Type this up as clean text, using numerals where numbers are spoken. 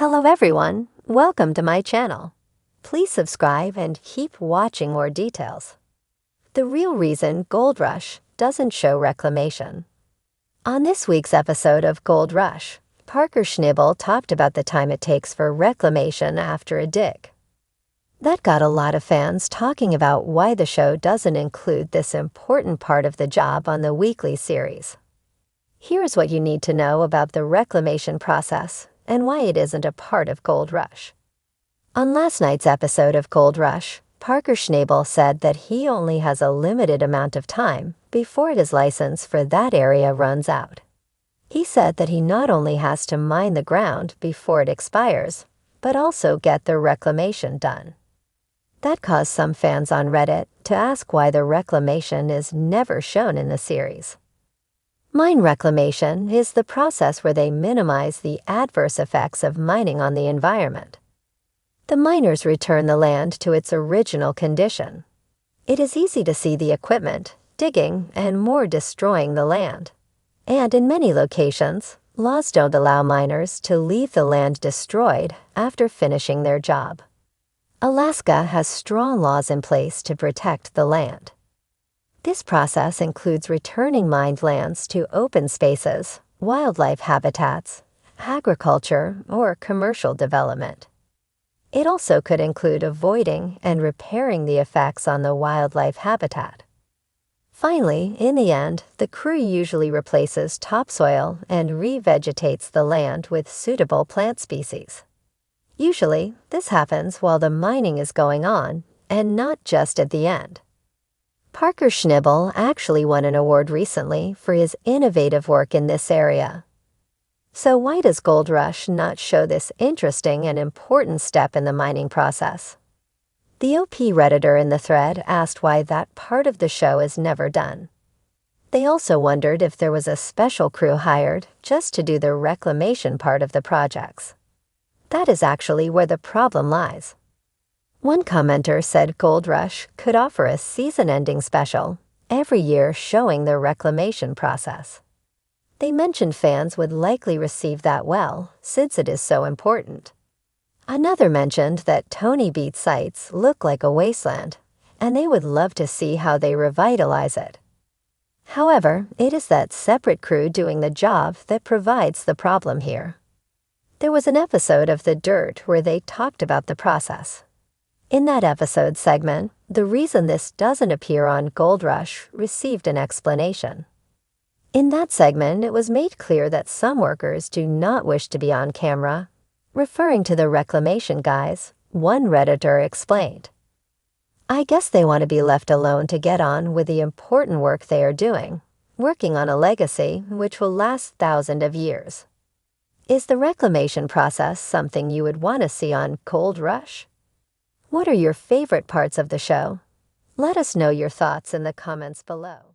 Hello everyone, welcome to my channel. Please subscribe and keep watching more details. The real reason Gold Rush doesn't show reclamation. On this week's episode of Gold Rush, Parker Schnibel talked about the time it takes for reclamation after a dig. That got a lot of fans talking about why the show doesn't include this important part of the job on the weekly series. Here's what you need to know about the reclamation process and why it isn't a part of Gold Rush. On last night's episode of Gold Rush, Parker Schnabel said that he only has a limited amount of time before his license for that area runs out. He said that he not only has to mine the ground before it expires, but also get the reclamation done. That caused some fans on Reddit to ask why the reclamation is never shown in the series. Mine reclamation is the process where they minimize the adverse effects of mining on the environment. The miners return the land to its original condition. It is easy to see the equipment, digging, and more destroying the land. And in many locations, laws don't allow miners to leave the land destroyed after finishing their job. Alaska has strong laws in place to protect the land. This process includes returning mined lands to open spaces, wildlife habitats, agriculture, or commercial development. It also could include avoiding and repairing the effects on the wildlife habitat. Finally, in the end, the crew usually replaces topsoil and revegetates the land with suitable plant species. Usually, this happens while the mining is going on and not just at the end. Parker Schnibel actually won an award recently for his innovative work in this area. So why does Gold Rush not show this interesting and important step in the mining process? The OP Redditor in the thread asked why that part of the show is never done. They also wondered if there was a special crew hired just to do the reclamation part of the projects. That is actually where the problem lies. One commenter said Gold Rush could offer a season-ending special every year showing the reclamation process. They mentioned fans would likely receive that well, since it is so important. Another mentioned that Tony Beat sites look like a wasteland, and they would love to see how they revitalize it. However, it is that separate crew doing the job that provides the problem here. There was an episode of The Dirt where they talked about the process. In that episode segment, the reason this doesn't appear on Gold Rush received an explanation. In that segment, it was made clear that some workers do not wish to be on camera. Referring to the reclamation guys, one Redditor explained, "I guess they want to be left alone to get on with the important work they are doing, working on a legacy which will last thousands of years." Is the reclamation process something you would want to see on Gold Rush? What are your favorite parts of the show? Let us know your thoughts in the comments below.